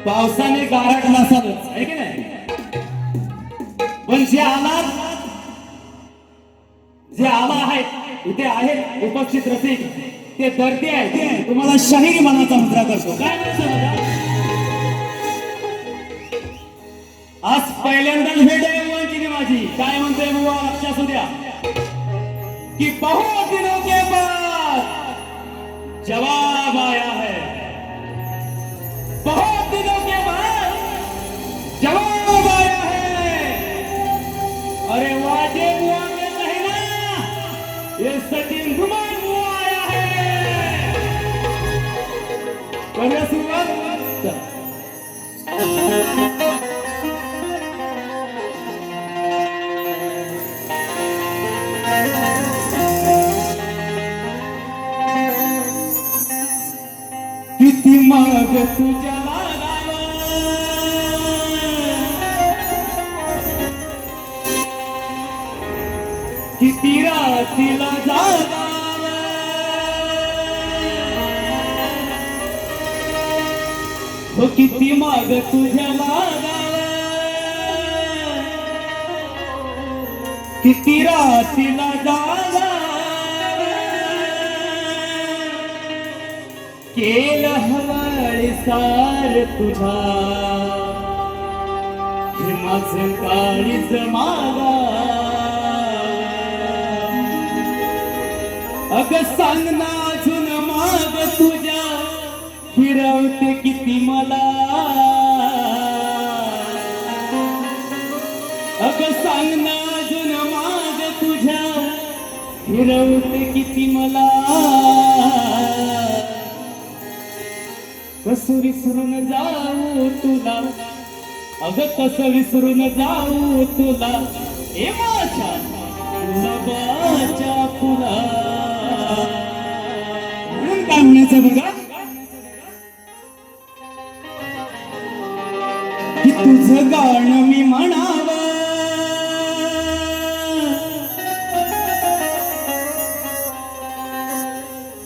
पावसाने गारठ नसालच आहे की नाही, पण जे आला आहेत इथे आहेत उपस्थित रसिक ते दर्दी आहेत. तुम्हाला शाहिरी मनाचा मुद्रा करतो. काय म्हणायचं बघा, आज पहिल्यांदाच भेट आहे बुवांची माझी. काय म्हणतोय बुवा लक्षात असू द्या कि बहुत दिनों के बाद जवाब आया है, बहुत दिनों के बाद जवाब आया है. अरे वाजे बुआ में नहीं ना, ये सचिन कुमार बुआ आया है. करूया सुरुवात. किती मग तुझ्या लागावं, किती रात्रीला जागावं, हो किती मग तुझ्या लागावं, किती रात्रीला जागावं. केलं हवाळी सार तुझा हे माझं काळीज मागा. अग सांग ना अजून माग तुझ्या फिरवते किती मला. अग सांग ना अजून माग तुझ्या फिरवते किती मला. कसं विसरून जाऊ तुला, अग कसं विसरून जाऊ तुला, ए माझ्या गुलाबाच्या फुला. म्हणून काय म्हणायचं बघा की तुझं गाणं मी म्हणावं,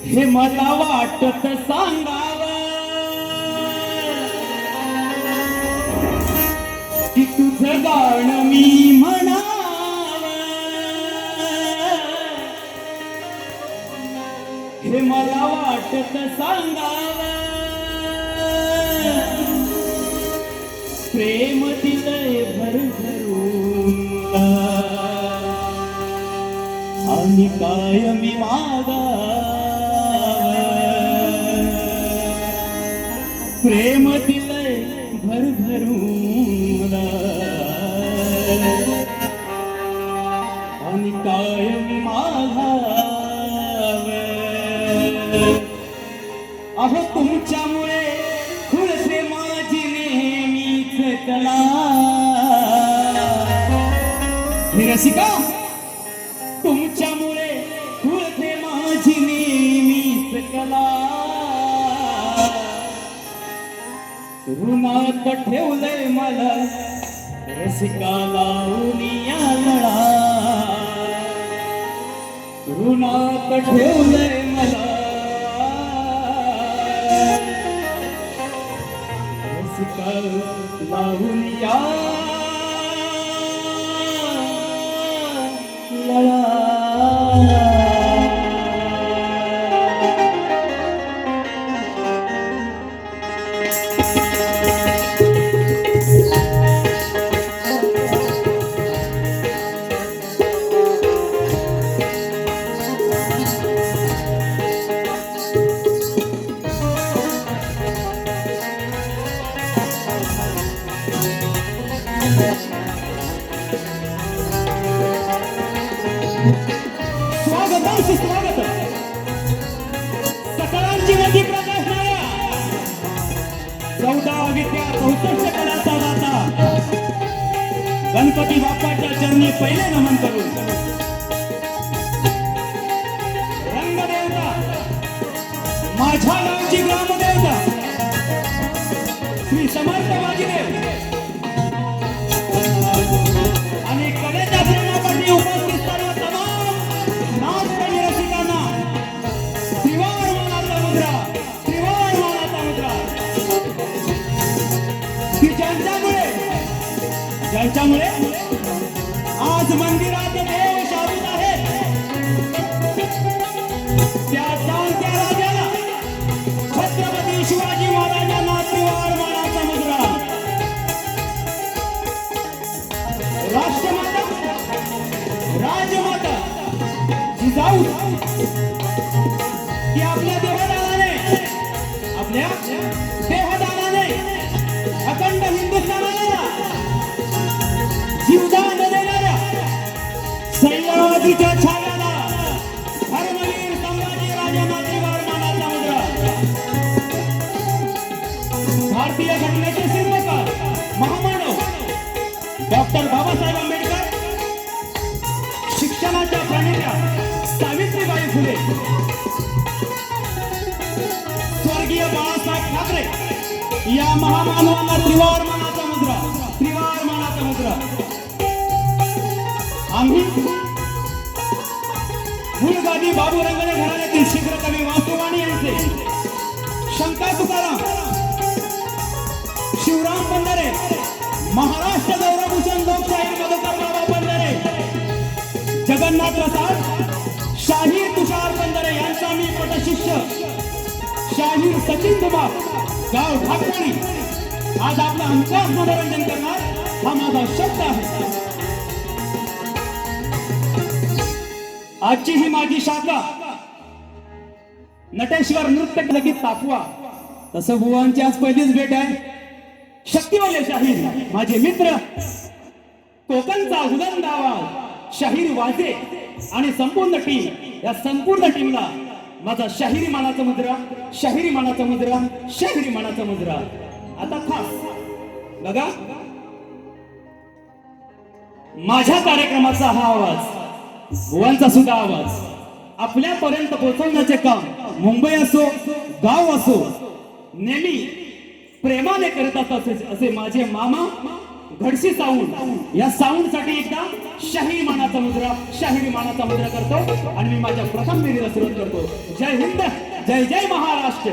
हे मला वाटत सांगावं. की तुझं गाणं मी म्हणावं, हे मला वाटत सांगावं. प्रेम दिलंय भरभरून आणि काय मी मागावं. प्रेम दिलंय भरभरून आणि काय मी मागावं. अहो तुमच्यामुळे खुलते माझी नेहमीच कला. हे रसिका, तुमच्यामुळे खुलते माझी नेहमीच कला. ऋणात ठेवलंय मला रसिका लावून या लळा. ऋणात ठेवलंय मला रसिका लावून या लळा. स्वागत सकळांची नदी प्रकाशणाऱ्या 14 विद्या 64 कलाचा दाता गणपती बाप्पाच्या चरणी पहिले नमन करून रंगदेवता माझ्या गावची ग्रामदेवता श्री समर्थ वाजीदेव आणि कलेच्या प्रेमासाठी उपस्थित सर्व तमाम नाचप्रेमी रसिकांना त्रिवार मानाचा मुद्रा की ज्यांच्यामुळे आज मंदिरात देव शाबूत आहेत, त्या जाणत्या राजाला छत्रपती शिवाजी महाराजांना त्रिवार मानाचा मुजरा, राष्ट्रमाता राजमाता जिजाऊ की आपल्या देहदानाने अखंड हिंदुस्थानाला जीवदान देणाऱ्या सह्याद्रीच्या छाव्याला धर्मवीर संभाजी राजांना त्रिवार मानाचा मुजरा, भारतीय घटनेचे शिल्पकार महामानव डॉक्टर बाबासाहेब आंबेडकर, शिक्षणाच्या प्रणेत्या सावित्रीबाई फुले, स्वर्गीय बाळासाहेब ठाकरे या महामानवांना त्रिवार मानाचा मुजरा, त्रिवार मानाचा मुजरा. आम्ही मूळगादी बाबू रंगणे घराण्यातील शीघ्र कवी वासुवाणी यांचे शंका तुकाराम, शिवराम बंधारे, महाराष्ट्र गौरवभूषण लोकशाहीर मधुकर बाबा बंधारे, जगन्नाथ प्रसाद, शाहीर तुषार बंधारे यांचा मी पटशिष्य शाहीर सचिन कुमार गाव ठाकराणी आज आपलं हमखास मनोरंजन करणार हा माझा शब्द आहे. आजची ही माझी शाखा नटेश्वर नृत्य लगीत तापवा. तसं बुवांची आज पहिलीच भेट आहे. शक्तिवाले शाहीर माझे मित्र, कोकणचा उलंद आवाज शाहीर वाजे आणि संपूर्ण टीम, या संपूर्ण टीमला माझा शाहिरी मानाचा मुद्रा, शाहिरी मानाचा मुद्रा, शाहिरी मानाचा मुद्रा. आता खास बघा, माझ्या कार्यक्रमाचा हा आवाज, बुवांचा सुद्धा आवाज आपल्यापर्यंत पोहोचवण्याचे काम मुंबई असो गाव असो नेहमी प्रेमाने करतात असे माझे मामा घडशी साऊंड. या साऊंड साठी एकदा शाहिरी मानाचा मुद्रा, शाहिरी मानाचा मुद्रा करतो आणि मी माझ्या प्रथम फेरीला सुरुवात करतो. जय हिंद, जय जय महाराष्ट्र.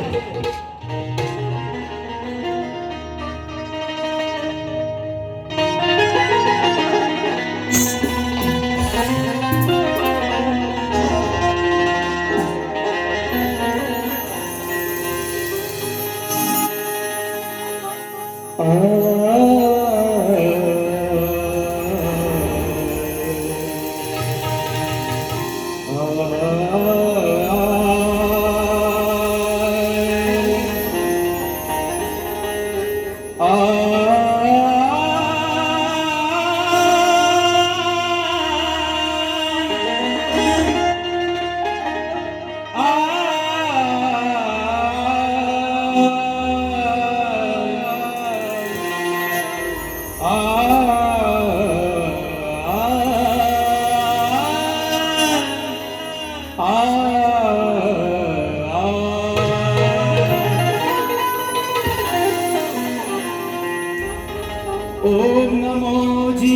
ओम नमो जी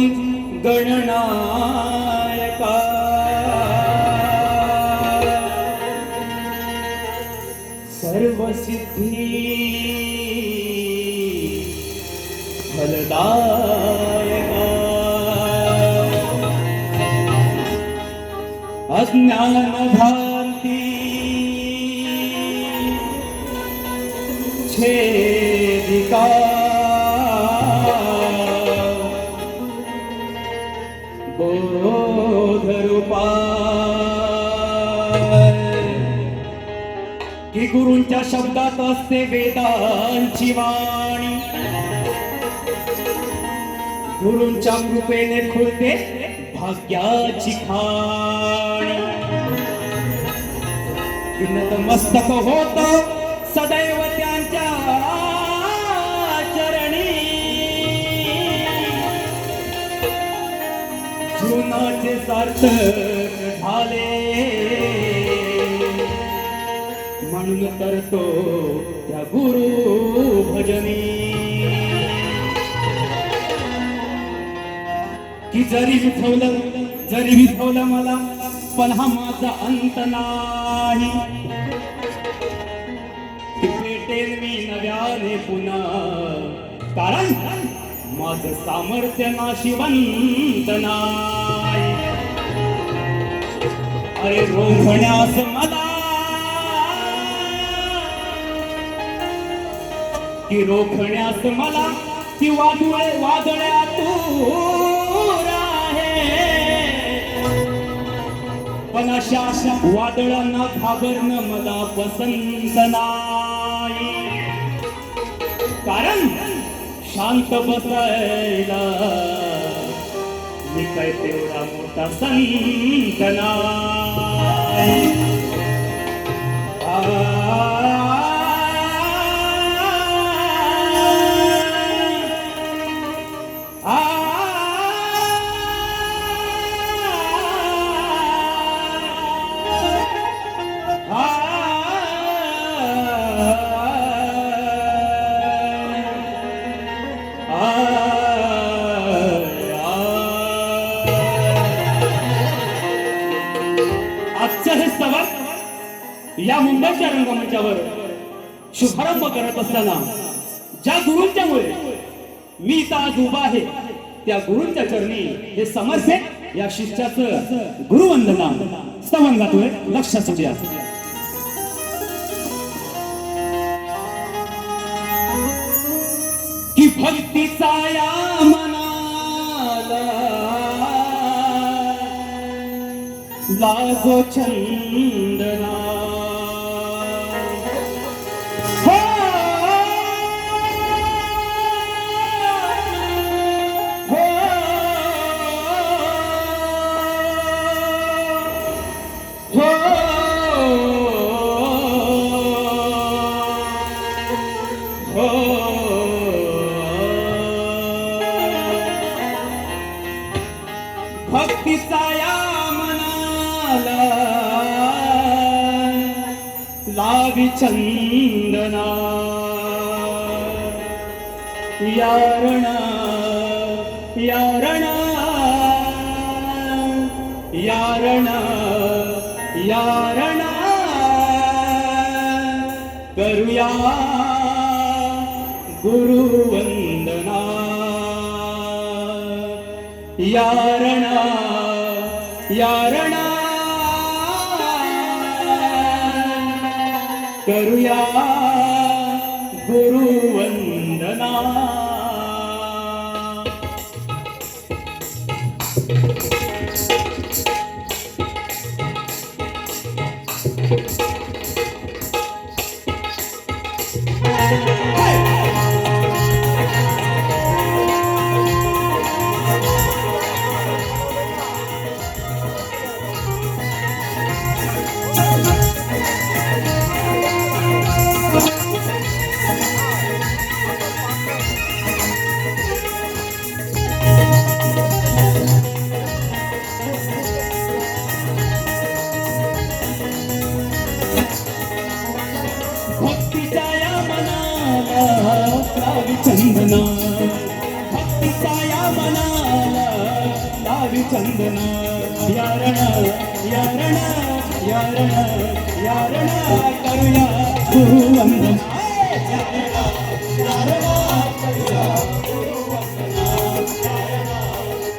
गणनायका सर्वसिद्धी फलदायका अज्ञान भ्रांति छेदिका की गुरूंच्या शब्दात असते वेदांची वाणी, गुरूंच्या कृपेने खुलते भाग्याची खाणी. नतमस्तक होत सदैव त्यांच्या चरणी, जीवनाचे सार्थक झाले म्हणून करतो त्या गुरु भजनी. की जरी विठवलं मला पण हा माझा अंत नाही. की भेटेल मी नव्याने पुन्हा कारण माझं सामर्थ्य नाशिवंत नाही. अरे रोखण्यास मला की रोखण्यास मला ती वादळ्यातूर आहे. पण अशा वादळांना घाबरणं मला पसंत नाही. कारण शांत बसायला मी काय तेवढा मोठा संत नाही. आजचं हे सवाल या मुंबईच्या रंगमंचावर शुभारंभ करत असताना ज्या गुरूंच्यामुळे मी इथं आज उभा आहे त्या गुरूंच्या चरणी हे समर्पित या शिष्याचं गुरुवंदना स्तवन गातोय. लक्षात द्या. की भक्तीचा या मनाला लागो चंदना. भक्तीचा या मनाला लावी चंदना. यारण यारण यारण यारण करूया गुरुवंदना. यारण यारण करूया गुरुवंदना. भक्तीचा या मनाला लावी चंदना. भक्तीचा या मनाला लावी चंदना. यारण यारण यारण यारण करूया गुरुवंदना. यारण करूया गुरुवंदना.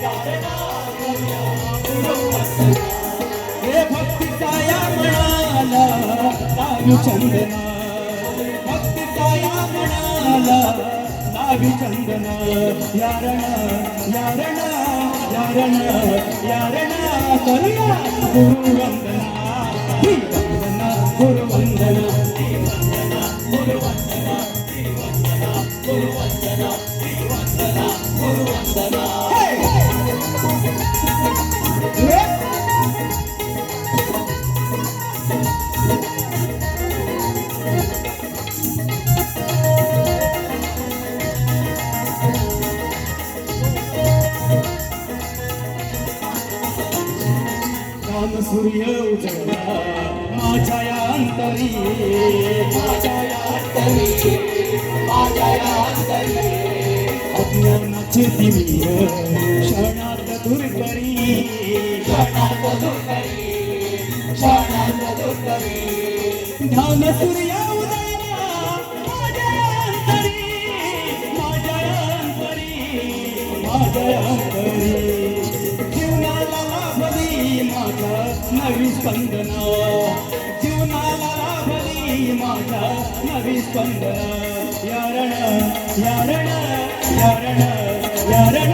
यारण करूया गुरुवंदना. हे भक्तीचा या मनाला लावी चंदना. भक्तीचा या मनाला लावी चंदना. यारण यारण यारण यारण करूया गुरुवंदना. वंदना गुरुवंदना. वंदना गुरुवंदना. वंदना गुरुवंदना. वंदना गुरुवंदना. सूर्य उजळला माझ्या अंतरी. माझ्या अंतरी. माझ्या अंतरी. अज्ञानाचे दिव्य क्षणात दूर करी. क्षणात दूर करी. क्षणात दूर करी. ध्यान सूर्य उजळला माझ्या अंतरी. माझ्या माझ्या अंतरी जीवनाला लाभली माझ्या नवी स्पंदना जीवनाला लाभली माझ्या नवी स्पंदना यारण यारण यारण यारण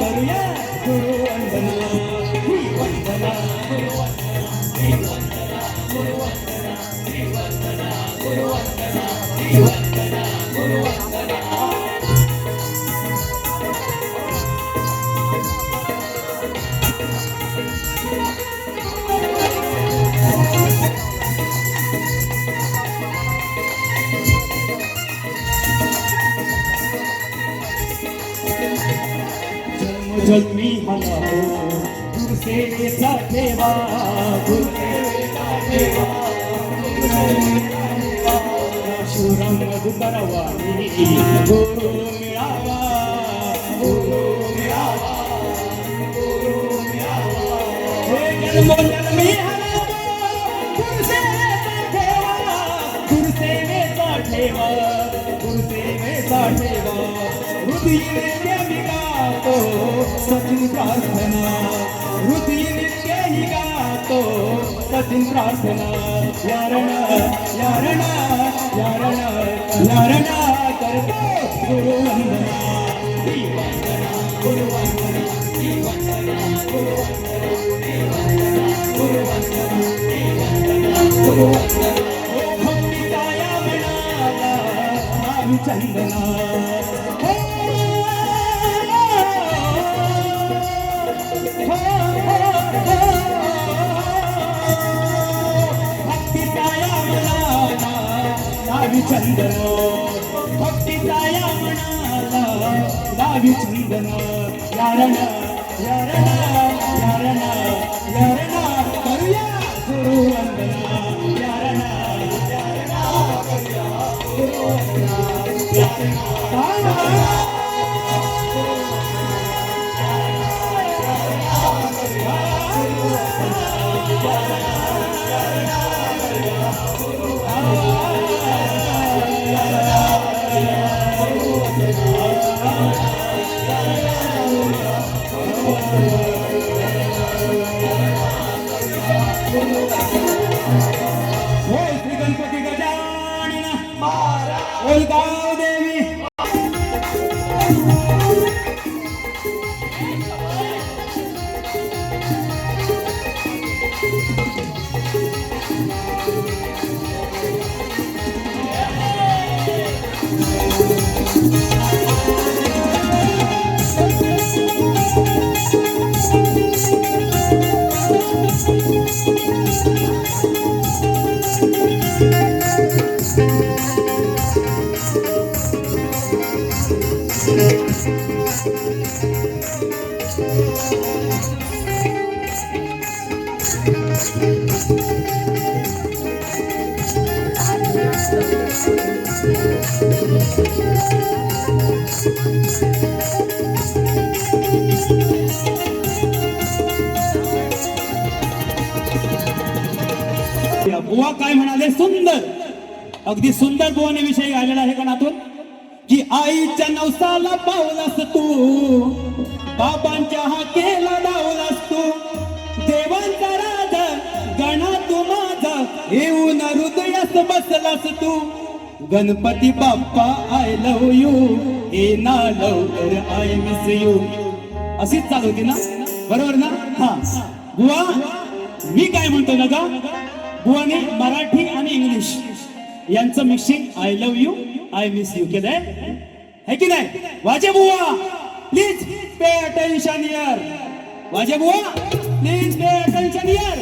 करूया गुरुवंदना वंदना गुरुवंदना गुरुवंदना गुरुवंदना गुरुवंदना गुरुवंदना गुरुवंदना जन्मी हला हो गुरुसेवेचा ठेवा गुरुसेवेचा ठेवा शिवराम मधुकरवाणी गुरु मिळावा गुरु मिळावा गुरु मिळावा जन्मी हला गुरुसेवेचा ठेवा गुरुसेवेचा ठेवा गुरुसेवेचा ठेवा हृदय गातो सचिन प्रार्थना हृदय नित्य ही गातो सचिन प्रार्थना यारण यारण यारण यारण करतो गुरुवंदना वंदना गुरुवंदना वंदना गुरुवंदना गुरुवंदना वंदना गुरुवंदना ओ भक्तिकाया मिळाला नाम चंदना चंदन भक्तीचाया म्हणाला गावी चंदन यारण यारण यारण यारण करूया गुरुवंदना यारण यारण करूया गुरुवंदना यारण श्री गणपती गजानन महाराज गाव देवी बुवा काय म्हणाले सुंदर अगदी सुंदर बुवाने विषय आलेला आहे गणातून की आईच्या नवसाला पावलास तू बाबांच्या हाकेला डावलास तू देवांचा राजा गणा तू माझा येऊन हृदयास बसलास तू Ganpati Bappa I love U A ना लवकर आय मिस यू अशीच चालू होती ना बरोबर ना हा बुवा मी काय म्हणतो ना का बुवाने मराठी आणि इंग्लिश यांचं mixing I love you I miss you केलंय है की नाही वाजे बुवा प्लीज पे अटेन्शन हियर वाजे बुवा प्लीज पे अटेन्शन हियर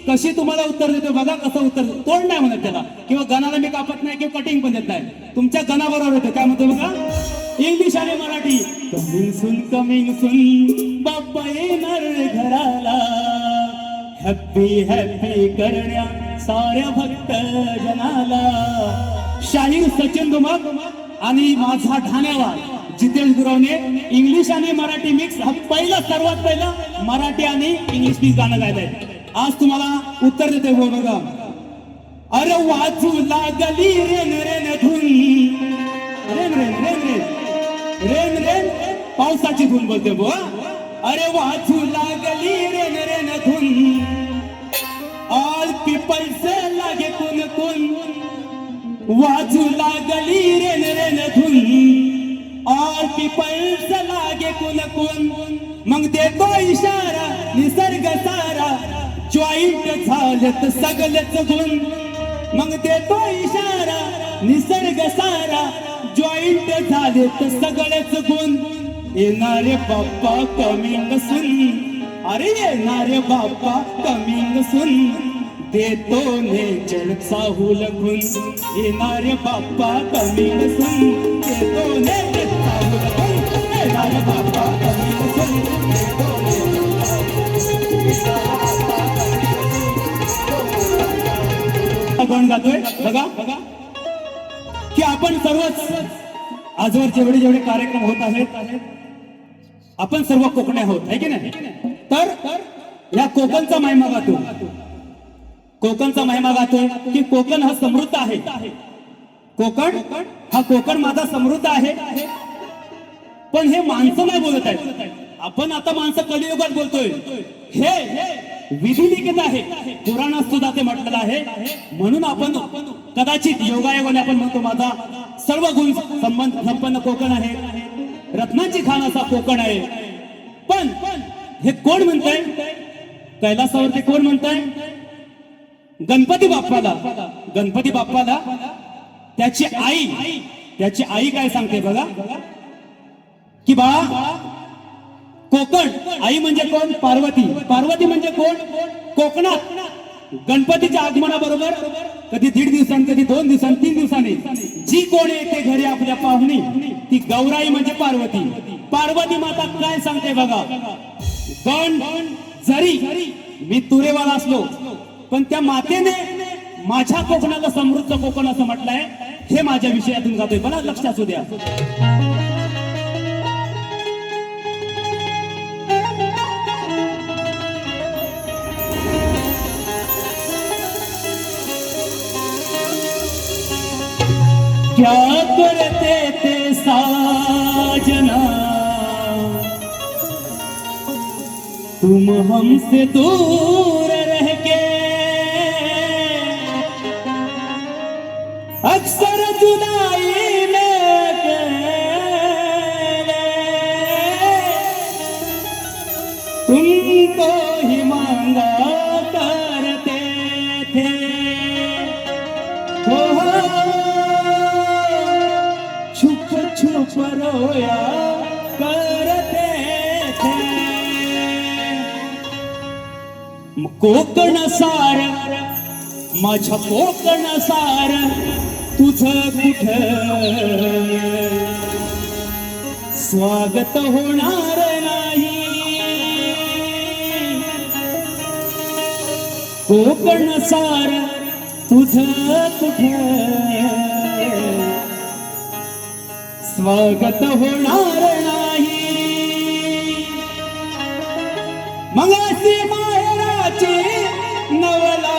कशी तुम्हाला उत्तर देतो बघा कसं उत्तर तोंड नाही म्हणत त्याला किंवा गणाला मी कापत नाही किंवा कटिंग पण देत नाही तुमच्या गणाबरोबर होतं काय म्हणतो बघा इंग्लिश आणि मराठी कमिंग सुन बाप्पा येणार घराला हॅपी हॅपी करण्या साऱ्या भक्त जनाला शाहीर सचिन दुमक आणि माझा ठाण्यावाल जितेश गुरवने इंग्लिश आणि मराठी मिक्स हा सर्वात पहिला मराठी आणि इंग्लिश मिक्स गाणं गायलंय आज तुम्हाला उत्तर देते हो बघा अरे वाचू लागली रेन रेन धुन रेन रेन रेन रेन रेन रेन हंसाची धून बोलते बुवा. अरे वाजू लागली रेन रेन धून, ऑल पीपल्स लागे कुन कुन. वाजू लागली रेन रेन धून, ऑल पीपल्स लागे कुन कुन. मग देतो इशारा निसर्ग सारा, जॉईंट झालेत सगळेच गुण. मग देतो इशारा निसर्ग सारा, जॉईंट झालेत सगळेच गुण. येणारे बाप्पा कमिंग सून, अरे येणारे बाप्पा कमिंग सून. देतो नेचरचा हुलकून, येणारे बाप्पा कमिंग सून. देतो नेचरचा हुलकून, येणारे बाप्पा कमिंग सून. देतो आपण गातोय बघा बघा की आपण सर्वच आजवर जेवढे जेवढे कार्यक्रम होत आहेत, आपण सर्व कोकणी आहोत, आहे की नाही. तर या कोकणचा महिमा गातो, कोकणचा महिमा गातोय की कोकण हा समृद्ध आहे. कोकण माझा समृद्ध आहे. पण हे माणसं नाही बोलत आहेत. आपण आता माणसं कलियुगात बोलतोय. हे विधिलिखित आहे, पुराणात सुद्धा ते म्हटलेलं आहे. म्हणून आपण कदाचित योगायोगाने आपण म्हणतो माझा सर्व गुण संपन्न कोकण आहे, रत्नाची खाण असा कोकण आहे. पण हे कोण म्हणताय? कैलासावरती कोण म्हणताय? गणपती बाप्पाला त्याची आई काय सांगते बघा की बाळा, कोकण आई म्हणजे कोण? पार्वती म्हणजे कोण? कोकणात गणपतीच्या आगमनाबरोबर कधी 1.5 दिवसांनी, कधी 2 दिवसांनी, 3 दिवसांनी जी कोण येते घरी आपल्या पाहुणी, ती गौराई म्हणजे पार्वती माता काय सांगते बघा. गण जरी मी तुरेवाला असलो, पण त्या मातेने माझ्या कोकणाला समृद्ध कोकण असं म्हटलंय. हे माझ्या विषयातून जातोय, बघा लक्षात असू द्या. क्या करते थे साजना तुम हमसे दूर रह के, अक्सर जुदाई में तुमको ही मांगा करते थे. छुप रोया करते थे. कोकण सार माझ्या कोकण सार तुझं कुठं स्वागत होणार नाही. कोकण सार तुझं कुठं स्वागत होणार नाही. मग अशी माहेराची नवलाई,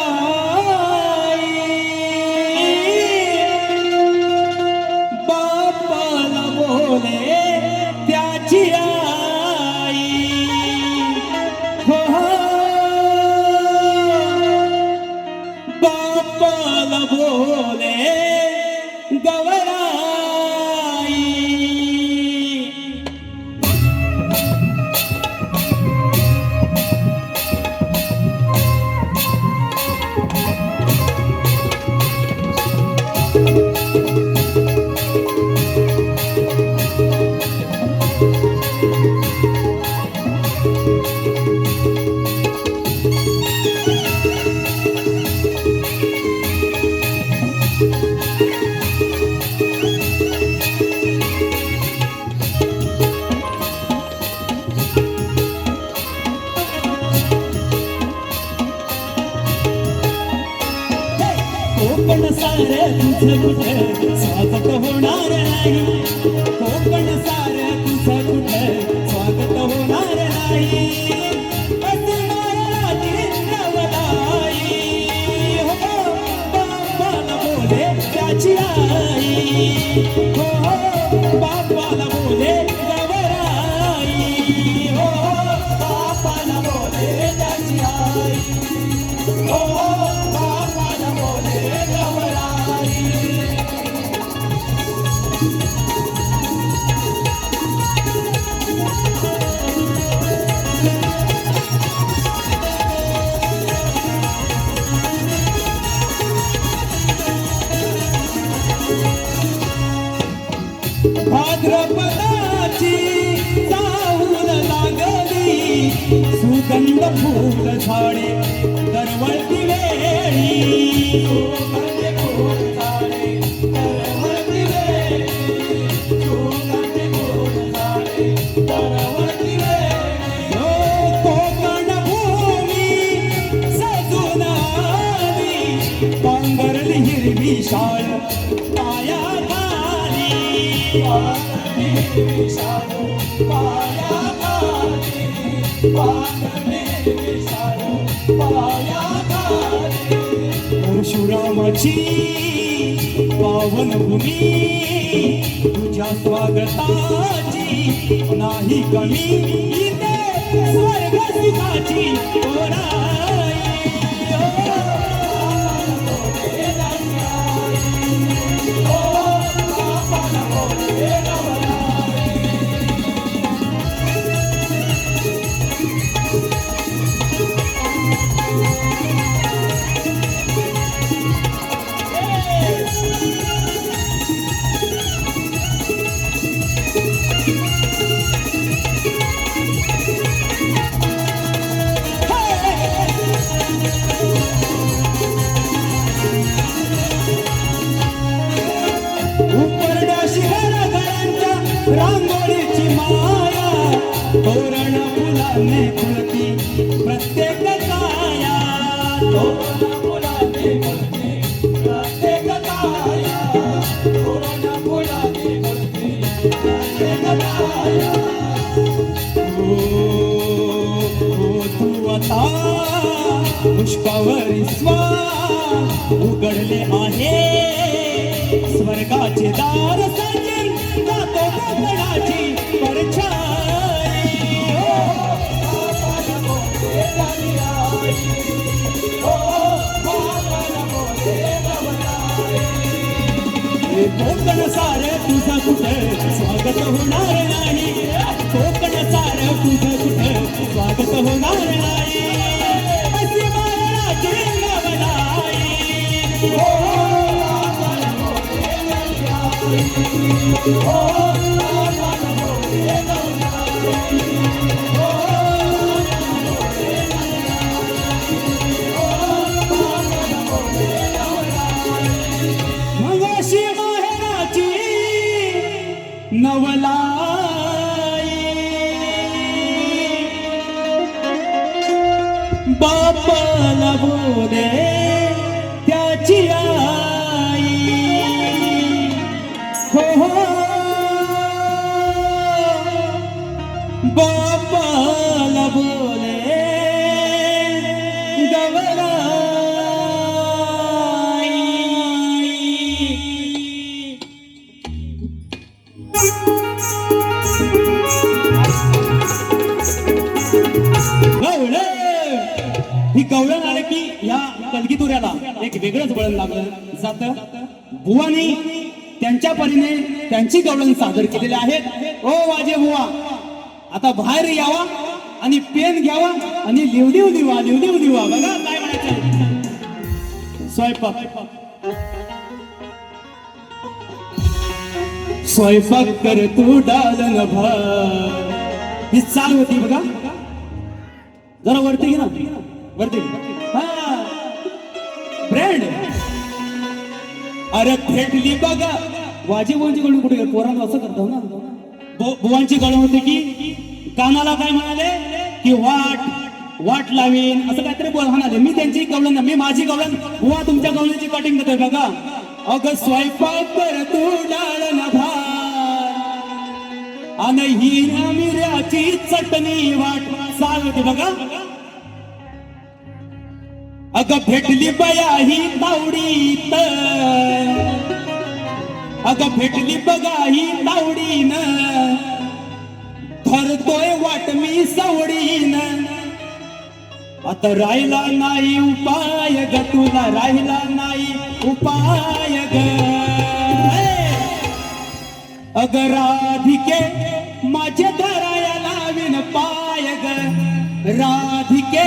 बापाला बोले त्याची आई. हो बापाला बोले गवराई. कोकण सार तुझं कुठं स्वागत होणार नाही. कोकण सार तुझं कुठं स्वागत होणार नाही. हो बापाला बोले त्याची आई. हो बापाला बोले गवराई. भाद्रपदाची चाहूल लागली सुगंध फूल झाडे दरवळती वेळी सुगंध फूल झाडे दरवळती वेळी सुगंध फूल झाडे दरवळती वेळी कोकण भूमी सजून आली पांघरली हिरवी शाळ पाया परशुरामाची पावन भूमी तुझ्या स्वागताची नाही कमी इथे स्वर्ग सुखाची ओराई रांगोळीची माया तोरण फुलाने फुलती प्रत्येक काया तोरण फुलाने फुलती प्रत्येक काया तोरण फुलाने फुलती प्रत्येक काया तू आता पुष्पावरी स्वार उघडले आहे स्वर्गाचे दार सजन जातो कोकणाची परछाई कोकण सार तुझं कुठं स्वागत होणार नाही कोकण सार तुझं कुठं स्वागत होणार नाही अशी महाराजी गवलाई मगाशी माहेराची नवलाई बापाला बोले त्याची आई हो बापाला बोले ही गवळण आले की या कलगीतुऱ्याला एक वेगळंच वळण लागलं जातं. बुवानी त्यांच्या परीने त्यांची गवळण सादर केलेली आहेत. ओ वाजे बुवा, आता बाहेर यावा आणि पेन घ्यावा आणि लिवलिव लिवा लिवलिव लिवा. बघा काय म्हणायचं. स्वयंपाक कर तू डालन भात. ही चाल होती बघा. जरा वरती घे ना, वरती. हा ब्रेड. अरे थेटली बघा. वाजी बुवांची गळून कुठे गेली? पोरांना असं करतो ना. बुवांची गळून होती की कानाला काय म्हणाले की वाट लावीन असं काहीतरी बोल म्हणाले. मी त्यांची गवळण, मी माझी गवळण, बुवा तुमच्या गवळणीची कटिंग देतोय बघा. अगं स्वयंपाक कर तू डाळण भात आणि हिरव्या मिऱ्याची चटणी वाट सांगते बघा. अगं भेटली बया ही तावडीत, अगं भेटली बघा ही तावडीन, धरतोय वाट मी सवडीन. आता राहिला नाही उपाय ग, तुला राहिला नाही उपाय ग. अग राधिके माझे धराया लावीन पाय ग, राधिके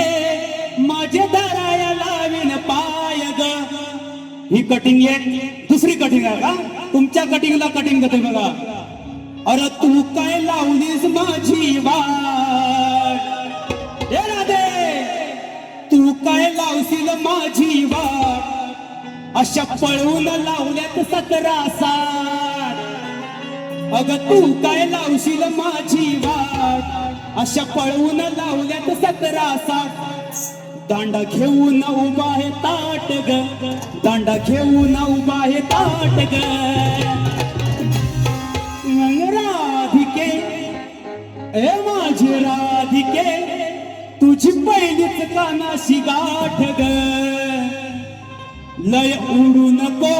माझे धराया लावीन पाय ग. ही कटिंग आहे, दुसरी कटिंग आहे का? तुमच्या कटिंगला कटिंग करते बघा. अरे तू काय लावलीस माझी वाट, हे राधे तू काय लावशील माझी वाट, अशा पळून लावल्यात 17 सात. अग तू काय लावशील माझी वाट, अशा पळून लावल्यात 17 सात. दांडा घेऊन उभा आहे ताट ग, दांडा घेऊन उभा आहे ताट ग. मग राधिके ए माझी राधिके, तुझी पहिलीच कानाशी गाठ ग. लय उडू नको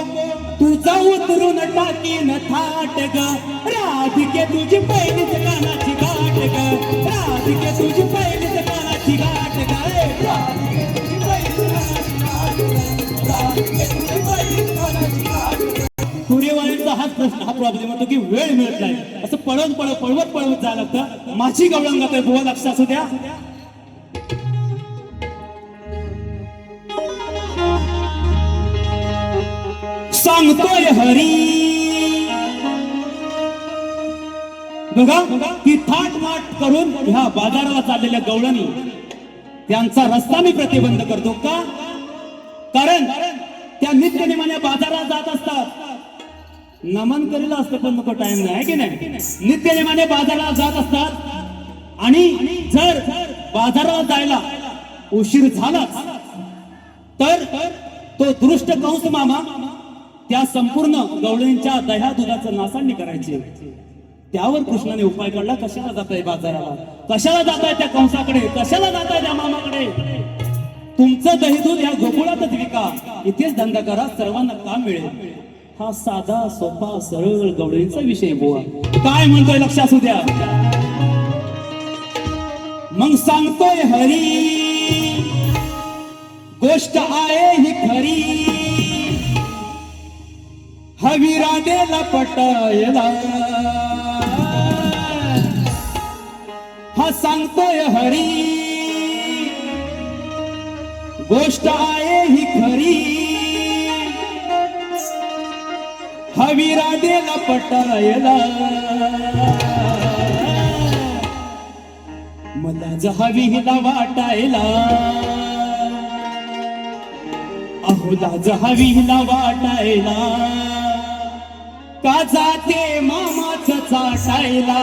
तुझा उतरून टाकीन थाट ग. राधिके तुझी पहिलीच कानाची गाठ ग, राधिके तुझी पहिलीच कानाची गाठ ग. सूर्यवाणीचा हाच प्रश्न, हा प्रॉब्लेम होतो की वेळ मिळत नाही. असं पळवत जायला लागतं. माझी गवळंगात आहे बुवा, लक्ष असू द्या. सांगतोय हरी बघा की थाटमाट करून ह्या बाजाराला चाललेल्या गवळणी त्यांचा रस्ता मी प्रतिबंध करतो का? कारण त्या नित्यनेमाने बाजारात जात असतात. नमन करील असतं पण नको टाइम नाही की नाही. नित्यनेमाने बाजारात जात असतात आणि जर बाजारात जायला उशीर झाला तर तो दृष्ट कंस मामा त्या संपूर्ण गवळींच्या दह्या दुधाचं नासांनी करायचे. त्यावर कृष्णाने उपाय काढला. कशाला जाताय बाजाराला, कशाला जाताय त्या कंसाकडे, कशाला जाताय त्या मामाकडे. तुमचं दही दूध या गोकुळातच विका, इथेच धंदा करा, सर्वांना काम मिळेल. हा साधा सोपा सरळ गवळींचा विषय बुवा. काय म्हणतोय लक्ष असू द्या. मग सांगतोय हरी गोष्ट आहे ही खरी, हवी राधेला पटायला. हा सांगतोय हरी गोष्ट आहे ही खरी, हवी राधेला पटायला. मला हवी हिला वाटायला, अहो लाज हवी हिला वाटायला. का जाते मामाच चाटायला,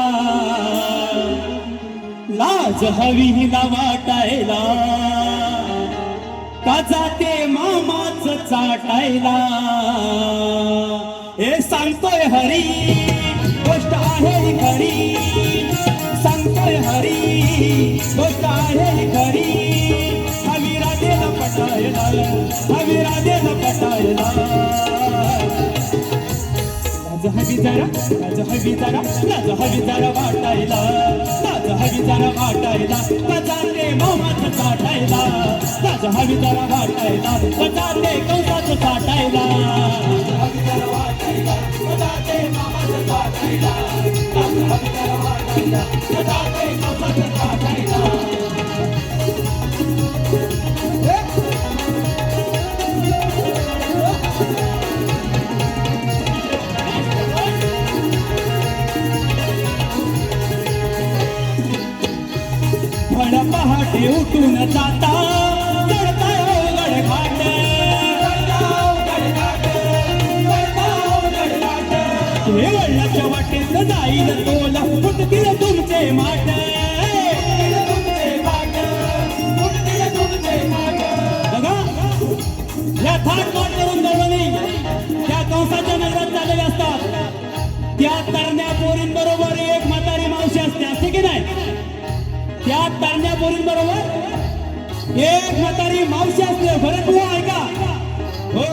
लाज हवी हिला वाटायला. का जाते मामाच चाटायला. हे सांगतोय हरी गोष्ट आहे ही खरी, सांगतोय हरी गोष्ट आहे ही खरी. हवी राधेला पटायला, हवी राधेला पटायला. लाज हवी जरा, लाज हवी जरा, लाज हवी जरा वाटायला, लाज हवी जरा वाटायला. कजाते मामाचं चाटायला, लाज हवी जरा वाटायला. कजाते कंसाचं चाटायला, लाज हवी जरा वाटायला. कजाते मामाचं चाटायला, लाज हवी जरा वाटायला. कजाते कंसाचं चाटायला. पहाटे उठून जाता चढताय अवघड घाट, हे वळणाच्या वाटेत जाईल तोला, फुटतील तुमचे माट. बघा या थाट माट करून दळवणी त्या कंसाच्या नगरात चाललेले असतात. त्या तरण्या पोरींबरोबर एक म्हातारी मावशी असते, असते की नाही. त्या तरण्या पोरींबरोबर एक म्हातारी मावशी असते. बरं तू ऐका. हो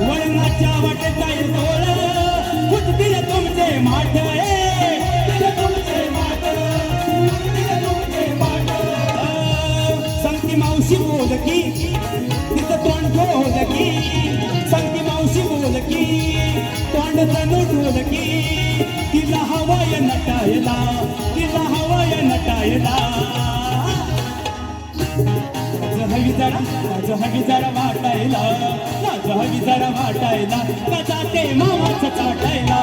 वळणाच्या वाटेत जाईल तोळ, फुटतील तुमचे माठ. तुमचे माठ, तुमचे माठ. ढोलकी तिला हवाय नटायला तिला हवाय नटायला हवी जरा वाटायला लाज हवी जरा वाटायला कदा ते मामाचं चाटायला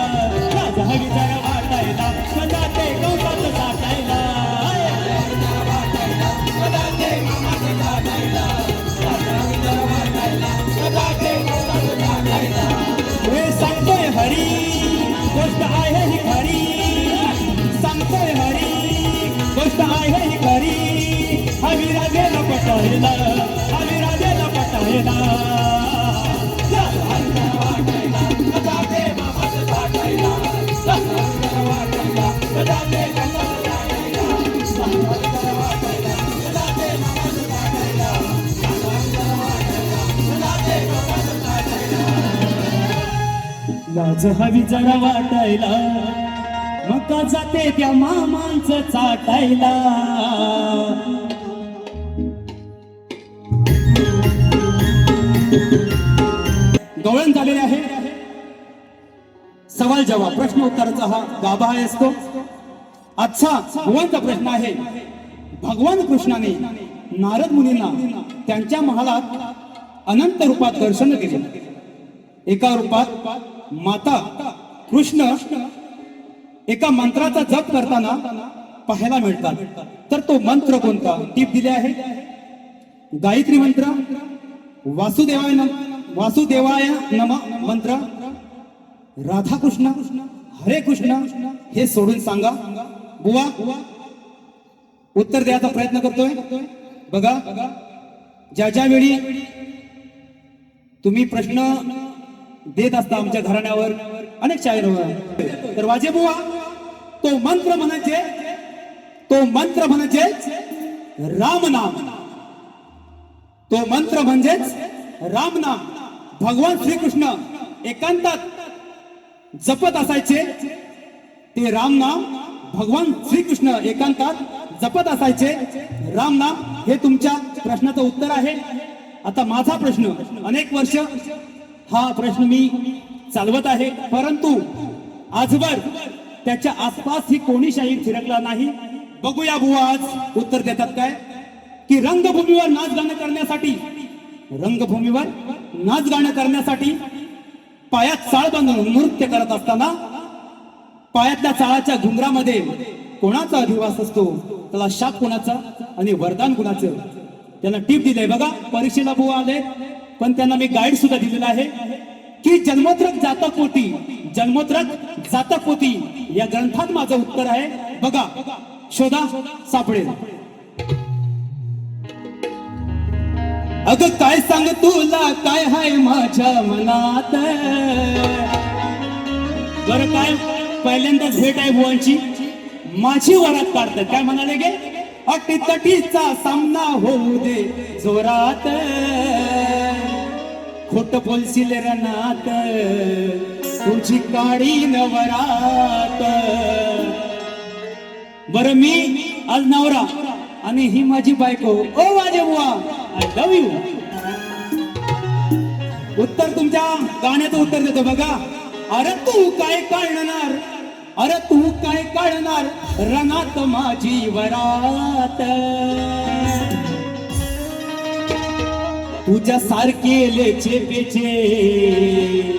लाज हवी जरा वाटायला कदा ते गवताचं चाटायला कदा ते मामाचं चाटायला लाज हवी जरा वाटायला कदा ते गवताचं चाटायला हे सांगतोय हरी गोष्ट आहे ही खरी सांगतोय हरी गोष्ट आहे ही खरी हवी राजेला पटायला हवी राजेला पटायला वाटायला कदा ते मामाचं चाटायला वाटायला कदा ते गवताचं चाटायला वाटायला कदा ते मामाचं चाटायला कदा ते गवताचं चाटायला लाज हवी जरा वाटायला मग जाते त्या मामांचं चाटायला गवळण झालेले आहे सवाल जवाब प्रश्न उत्तराचा हा गाभा आहे असतो आजचा भगवानचा प्रश्न आहे भगवान कृष्णाने नारद मुनींना त्यांच्या महालात अनंत रूपात दर्शन दिले एका रूपात माता कृष्ण एका मंत्राचा जप करताना पाहायला मिळतात तर तो मंत्र कोणता टीप दिले आहे गायत्री मंत्र वासुदेवाय नम मंत्र राधाकृष्ण हरे कृष्ण हे सोडून सांगा बुवा उत्तर द्यायचा प्रयत्न करतोय बघा ज्या वेळी तुम्ही प्रश्न देत असता आमच्या घराण्यावर अनेक शाळेवर तर वाजे बुवा तो मंत्र म्हणजे राम नाम तो मंत्र म्हणजेच राम नाम भगवान श्रीकृष्ण एकांतात जपत असायचे ते राम नाम भगवान श्रीकृष्ण एकांतात जपत असायचे राम नाम हे तुमच्या प्रश्नाचं उत्तर आहे आता माझा प्रश्न अनेक वर्ष हा प्रश्न मी चालवत आहे परंतु आजवर त्याच्या आसपास ही कोणी शाही फिरकला नाही बघूया बुवा आज उत्तर देतात काय की रंगभूमीवर नाच गाणं करण्यासाठी पायात चाळ बांधून नृत्य करत असताना पायातल्या चाळाच्या घुंगरामध्ये कोणाचा अधिवास असतो त्याला शाप कोणाचा आणि वरदान कोणाचं त्यांना टीप दिलंय बघा परीक्षेला बुवा आले पण त्यांना मी गाईड सुद्धा दिलेला आहे की जन्मोत्रक जातक पोथी या ग्रंथात माझं उत्तर आहे बघा शोधा सापडेल अगं काय सांग तुला काय हाय माझ्या मनात बरं काय पहिल्यांदाच भेट आहे बुवांची माझी वरात काढतात काय म्हणाले गे अटीतटीचा सामना होऊ दे जोरात खोट बोलशील रनात तुझी काळी नवरात बरं मी आज नवरा आणि ही माझी बायको ओ माझे बुवा आय लव्ह यू उत्तर तुमच्या गाण्याचं उत्तर देतो बघा अरे तू काय काढणार रनात माझी वरात तुझ्या सारखे लेचे पेचे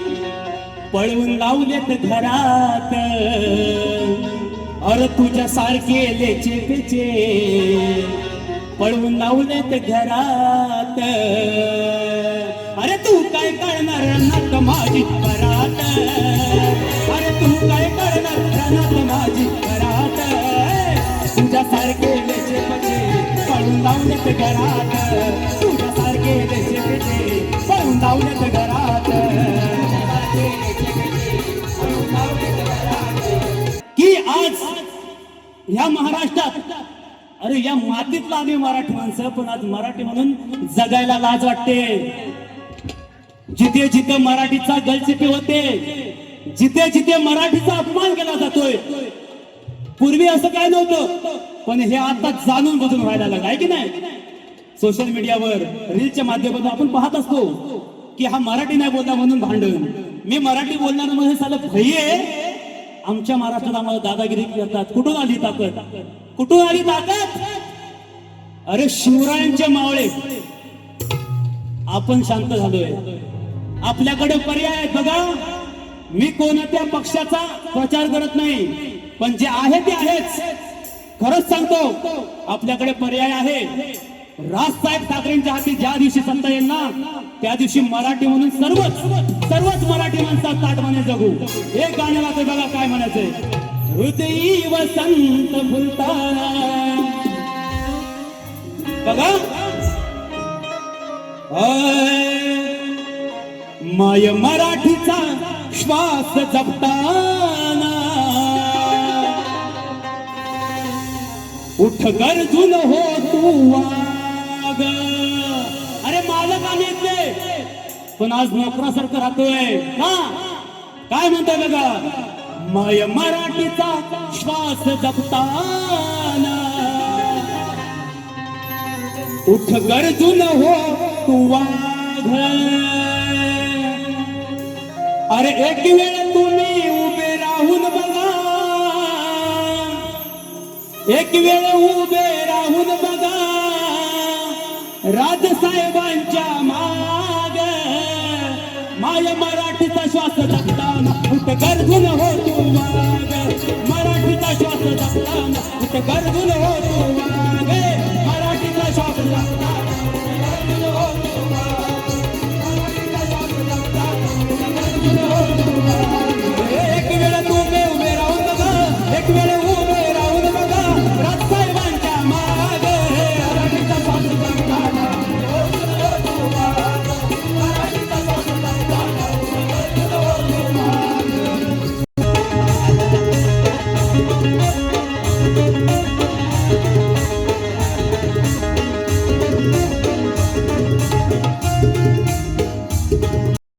पळवून लावलेत घरात अरे तुझ्या सारखे लेचे पेचे पळवून लावलेत घरात अरे तू काय करणार रनात माझी वरात अरे तू काय करणार रनात माझी वरात तुझ्या सारखे लेचे पेचे पळून लावलेत घरात तुझ्या सारखे लेचे पेचे पळून लावलेत घरात की आज या महाराष्ट्रात अरे या मातीतला आम्ही मराठी माणसं पण आज मराठी म्हणून जगायला लाज वाटते जिथे जिथे मराठीचा गलचिपे होते जिथे जिथे मराठीचा अपमान केला जातोय पूर्वी असं काय नव्हतं पण हे आता जाणून बुजून व्हायला लागलं आहे की नाही सोशल मीडियावर रीलच्या माध्यमातून आपण पाहत असतो की हा मराठी नाही बोलला म्हणून भांडण मी मराठी बोलणार म्हणजे सालं भय आहे. आमच्या महाराष्ट्रात आम्हाला दादागिरी करतात. कुठून आली ताकद? कुठून आली ताकद? अरे शिवरायांचे मावळे आपण शांत झालोय. आपल्याकडे पर्याय आहेत बघा. मी कोणत्या पक्षाचा प्रचार करत नाही, पण जे आहे ते आहेच. खरंच सांगतो, आपल्याकडे पर्याय आहे. राजसाहेब ठाकरेंच्या हाती ज्या दिवशी सत्ता येईल ना, त्या दिवशी मराठी म्हणून सर्वच मराठी माणसात ताटमाने जगू. एक गाणं वाजतंय बघा, काय म्हणायचंय? हृदयी वसंत फुलताना बघा, माय मराठीचा श्वास जपताना, उठ गरजून हो तू वाग. अरे मालक आम्ही इथले, पण आज नोकरासारखं राहतोय का? काय म्हणतोय बघा, माय मराठीचा श्वास जपताना, उठ गरजून हो तू वाघ. अरे एक वेळ तुम्ही उभे राहून बघा, एक वेळ उभे राहून बघा, राजसाहेबांच्या माग. माय मराठीचा श्वास जपताना, उठ गरजून हो तू वाघ. मराठीचा श्वास जपताना, उठ गरजून